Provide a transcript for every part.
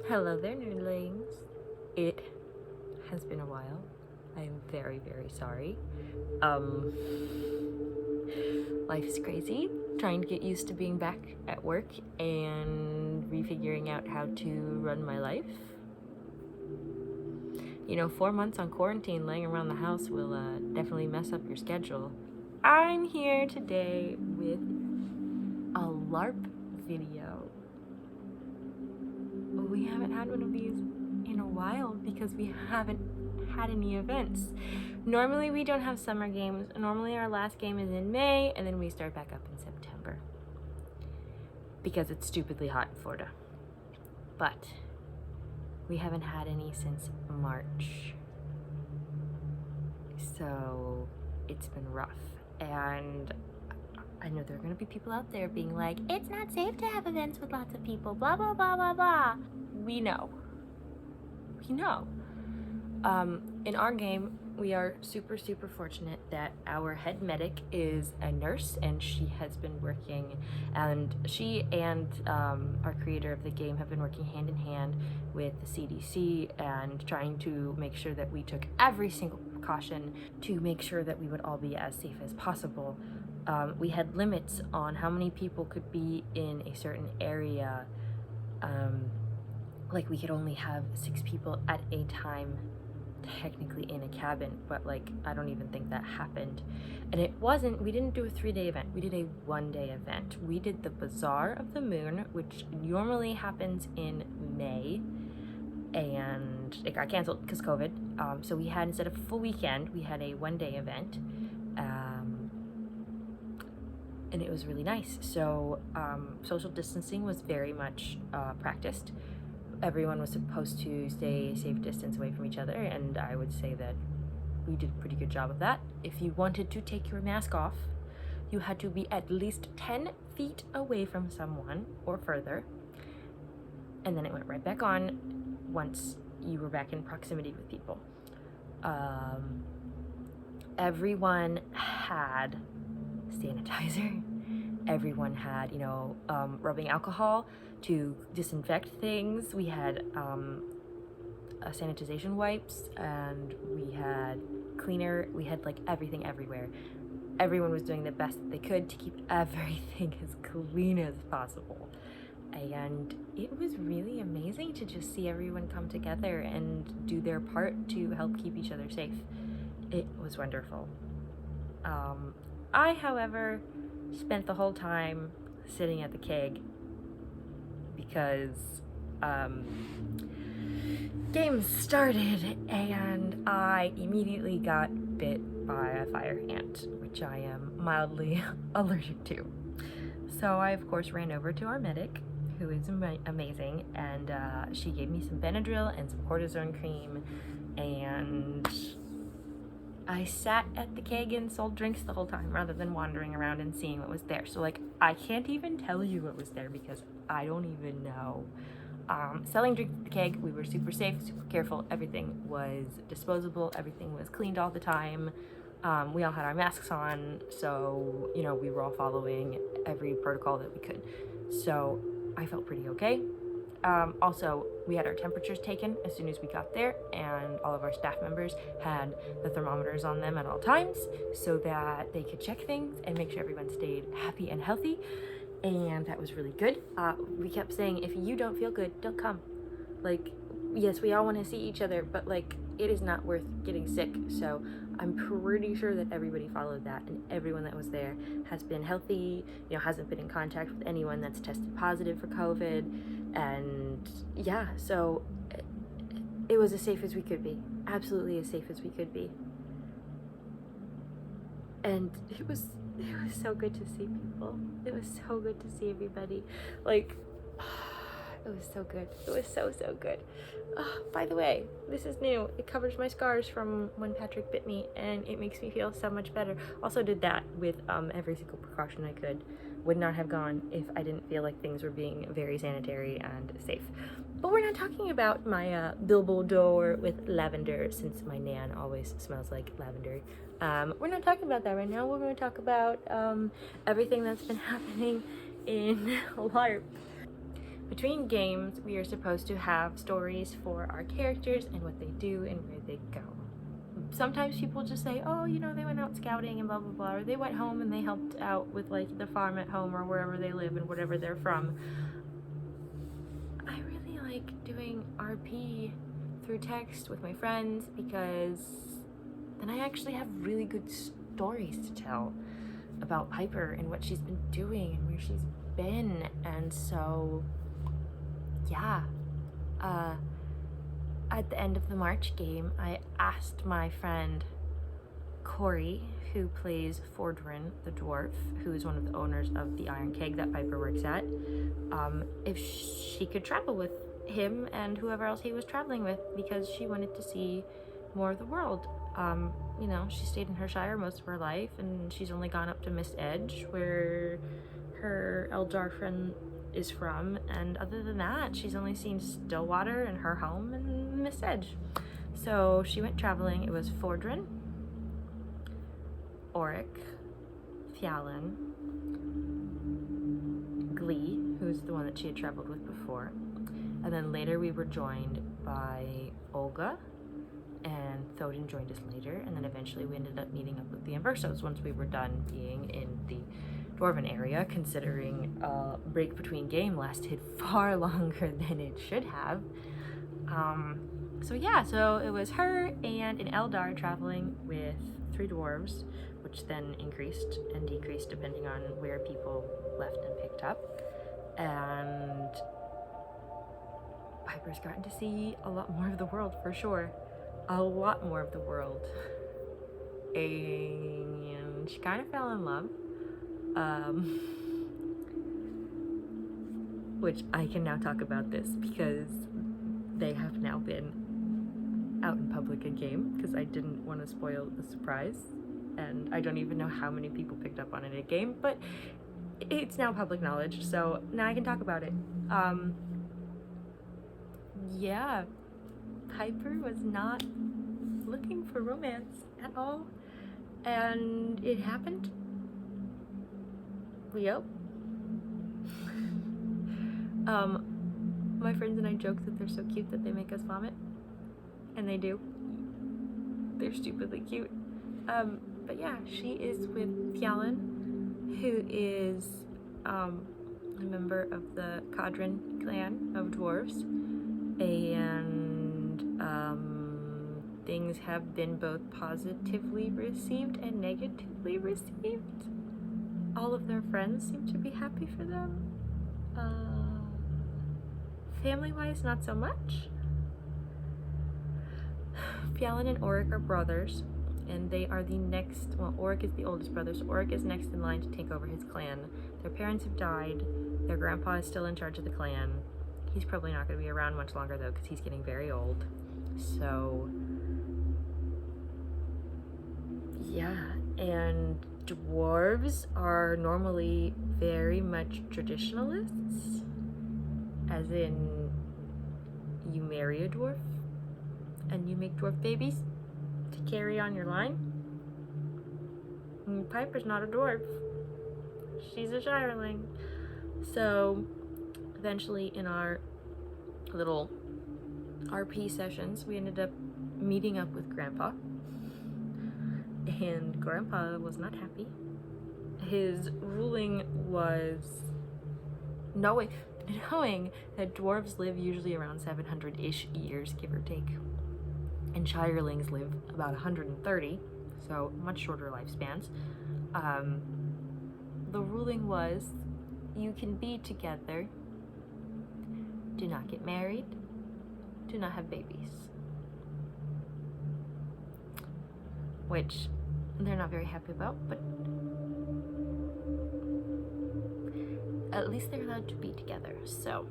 Hello there, nerdlings. It has been a while. I am very, very sorry. Life is crazy. Trying to get used to being back at work and refiguring out how to run my life. 4 months on quarantine laying around the house will definitely mess up your schedule. I'm here today with a LARP video. We haven't had one of these in a while because we haven't had any events. Normally we don't have summer games. Normally our last game is in May and then we start back up in September because it's stupidly hot in Florida. But we haven't had any since March. So it's been rough, and I know there are going to be people out there being like, it's not safe to have events with lots of people, blah, blah, blah, blah, blah. We know. In our game, we are super, super fortunate that our head medic is a nurse, and she has been working, and she and our creator of the game have been working hand in hand with the CDC and trying to make sure that we took every single precaution to make sure that we would all be as safe as possible. We had limits on how many people could be in a certain area. Like we could only have 6 people at a time technically in a cabin, but like I don't even think that happened. And we didn't do a 3-day event, we did a 1-day event. We did the Bazaar of the Moon, which normally happens in May, and it got canceled because COVID. So we had, instead of a full weekend, we had a 1-day event. And it was really nice. So social distancing was very much practiced. Everyone was supposed to stay a safe distance away from each other, and I would say that we did a pretty good job of that. If you wanted to take your mask off, you had to be at least 10 feet away from someone or further, and then it went right back on once you were back in proximity with people. Everyone had sanitizer. Everyone had, rubbing alcohol to disinfect things. We had sanitization wipes, and we had cleaner. We had like everything everywhere. Everyone was doing the best that they could to keep everything as clean as possible. And it was really amazing to just see everyone come together and do their part to help keep each other safe. It was wonderful. I, however, spent the whole time sitting at the keg because games started and I immediately got bit by a fire ant, which I am mildly allergic to. So I, of course, ran over to our medic, who is amazing, and she gave me some Benadryl and some cortisone cream, and I sat at the keg and sold drinks the whole time rather than wandering around and seeing what was there. So like, I can't even tell you what was there because I don't even know. Selling drinks at the keg, we were super safe, super careful. Everything was disposable. Everything was cleaned all the time. We all had our masks on, so, we were all following every protocol that we could. So I felt pretty okay. Also, we had our temperatures taken as soon as we got there, and all of our staff members had the thermometers on them at all times so that they could check things and make sure everyone stayed happy and healthy, and that was really good. We kept saying, if you don't feel good, don't come. Like, yes, we all want to see each other, but like, it is not worth getting sick. So I'm pretty sure that everybody followed that, and everyone that was there has been healthy, hasn't been in contact with anyone that's tested positive for COVID. And yeah, so it was as safe as we could be, absolutely as safe as we could be. And it was so good to see people. It was so good to see everybody. Like, it was so good. It was so good. By the way, this is new. It covers my scars from when Patrick bit me, and it makes me feel so much better. Also did that with every single precaution I could. Would not have gone if I didn't feel like things were being very sanitary and safe. But we're not talking about my Bilbo door with lavender, since my nan always smells like lavender. We're not talking about that right now. We're going to talk about everything that's been happening in LARP. between games, we are supposed to have stories for our characters and what they do and where they go. Sometimes people just say, oh, you know, they went out scouting and blah blah blah, or they went home and they helped out with like the farm at home or wherever they live and whatever they're from. I really like doing RP through text with my friends because then I actually have really good stories to tell about Piper and what she's been doing and where she's been. And so yeah, at the end of the March game, I asked my friend Corey, who plays Fordrin the dwarf, who is one of the owners of the Iron Keg that Piper works at, if she could travel with him and whoever else he was traveling with, because she wanted to see more of the world. You know, she stayed in her shire most of her life, and she's only gone up to Miss Edge, where her Eldar friend is from, and other than that, she's only seen Stillwater and her home and Miss Edge. So she went traveling. It was Fordrin, Auric, Fallon, Glee, who's the one that she had traveled with before, and then later we were joined by Olga, and Thodin joined us later, and then eventually we ended up meeting up with the Inversos once we were done being in the Dwarven area, considering break between game lasted far longer than it should have. So yeah, so it was her and an Eldar traveling with 3 dwarves, which then increased and decreased depending on where people left and picked up. And Piper's gotten to see a lot more of the world, for sure. A lot more of the world. And she kind of fell in love. Which I can now talk about this because they have now been out in public again, because I didn't want to spoil the surprise, and I don't even know how many people picked up on it at game, but it's now public knowledge, so now I can talk about it. Yeah, Piper was not looking for romance at all, and it happened. Yep. My friends and I joke that they're so cute that they make us vomit, and they do. They're stupidly cute. But yeah, she is with Fallon, who is a member of the Cadron clan of dwarves, and things have been both positively received and negatively received. All of their friends seem to be happy for them. Family-wise, not so much. Fallon and Auric are brothers, and they are the next, well, Auric is the oldest brother, so Auric is next in line to take over his clan. Their parents have died. Their grandpa is still in charge of the clan. He's probably not going to be around much longer, though, because he's getting very old. So, yeah, and dwarves are normally very much traditionalists, as in you marry a dwarf and you make dwarf babies to carry on your line. And Piper's not a dwarf. She's a shireling. So eventually in our little RP sessions, we ended up meeting up with Grandpa. And Grandpa was not happy. His ruling was knowing that dwarves live usually around 700-ish years, give or take, and shirelings live about 130, so much shorter lifespans. The ruling was, you can be together, do not get married, do not have babies. Which they're not very happy about, but at least they're allowed to be together, so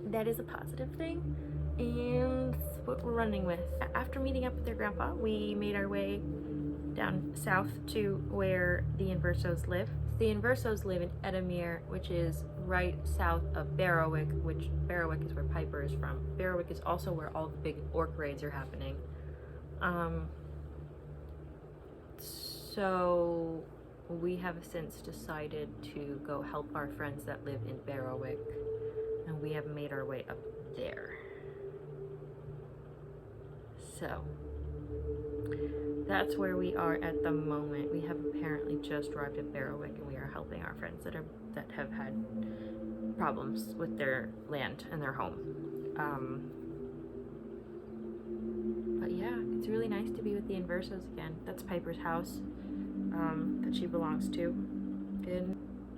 that is a positive thing, and that's what we're running with. After meeting up with their grandpa, we made our way down south to where the Inversos live. The Inversos live in Edamir, which is right south of Barrowick, which Barrowick is where Piper is from. Barrowick is also where all the big orc raids are happening. So we have since decided to go help our friends that live in Barrowick and we have made our way up there. So that's where we are at the moment. We have apparently just arrived at Barrowick, and we are helping our friends that have had problems with their land and their home. But yeah, it's really nice to be with the Inversos again. That's Piper's house that she belongs to, and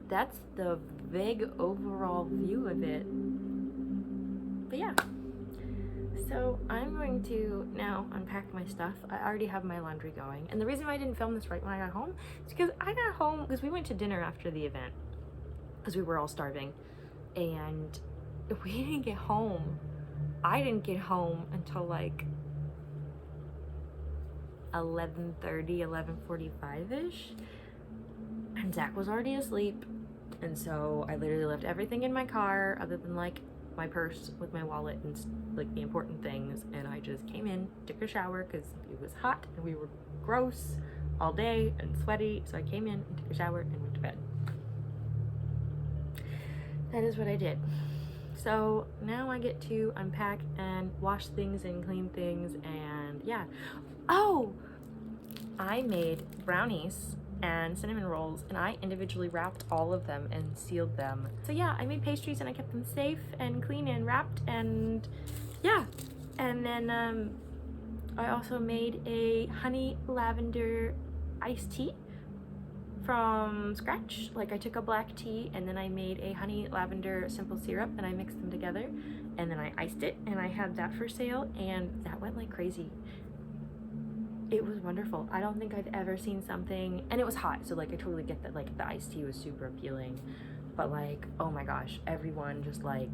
that's the big overall view of it. But yeah, so I'm going to now unpack my stuff. I already have my laundry going, and the reason why I didn't film this right when I got home is because I got home because we went to dinner after the event because we were all starving, and we didn't get home. I didn't get home until like 11:30, 11:45-ish, and Zach was already asleep, and so I literally left everything in my car other than like my purse with my wallet and like the important things, and I just came in, took a shower because it was hot and we were gross all day and sweaty, so I came in and took a shower and went to bed. That is what I did. So now I get to unpack and wash things and clean things, and yeah. Oh, I made brownies and cinnamon rolls, and I individually wrapped all of them and sealed them. So yeah, I made pastries and I kept them safe and clean and wrapped, and yeah. And then I also made a honey lavender iced tea from scratch. Like, I took a black tea and then I made a honey lavender simple syrup and I mixed them together, and then I iced it, and I had that for sale, and that went like crazy. It was wonderful. I don't think I've ever seen something, and it was hot, so like I totally get that like the iced tea was super appealing, but like, oh my gosh, everyone just like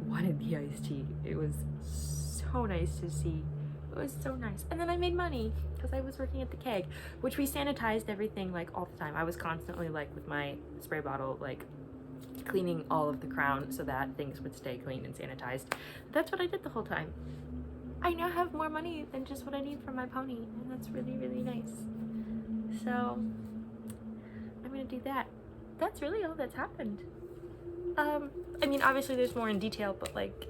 wanted the iced tea. It was so nice to see. It was so nice. And then I made money because I was working at the keg, which we sanitized everything like all the time. I was constantly like with my spray bottle like cleaning all of the crown so that things would stay clean and sanitized. That's what I did the whole time. I now have more money than just what I need for my pony, and that's really, really nice. So I'm gonna do that. That's really all that's happened. I mean, obviously there's more in detail, but like,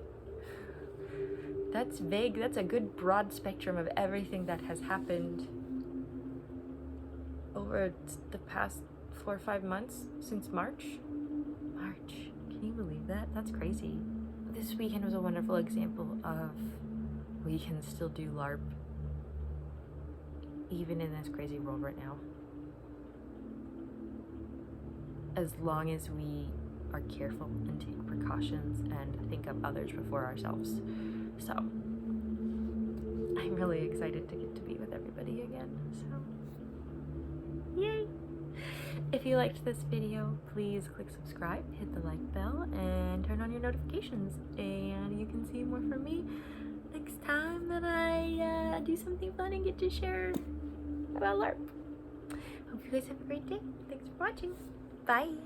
that's vague. That's a good broad spectrum of everything that has happened over the past 4 or 5 months since March. Can you believe that? That's crazy. This weekend was a wonderful example of we can still do LARP even in this crazy world right now, as long as we are careful and take precautions and think of others before ourselves. So I'm really excited to get to be with everybody again. So yay! If you liked this video, please click subscribe, hit the like bell, and turn on your notifications, and you can see more from me next time that I do something fun and get to share about LARP. Hope you guys have a great day. Thanks for watching. Bye!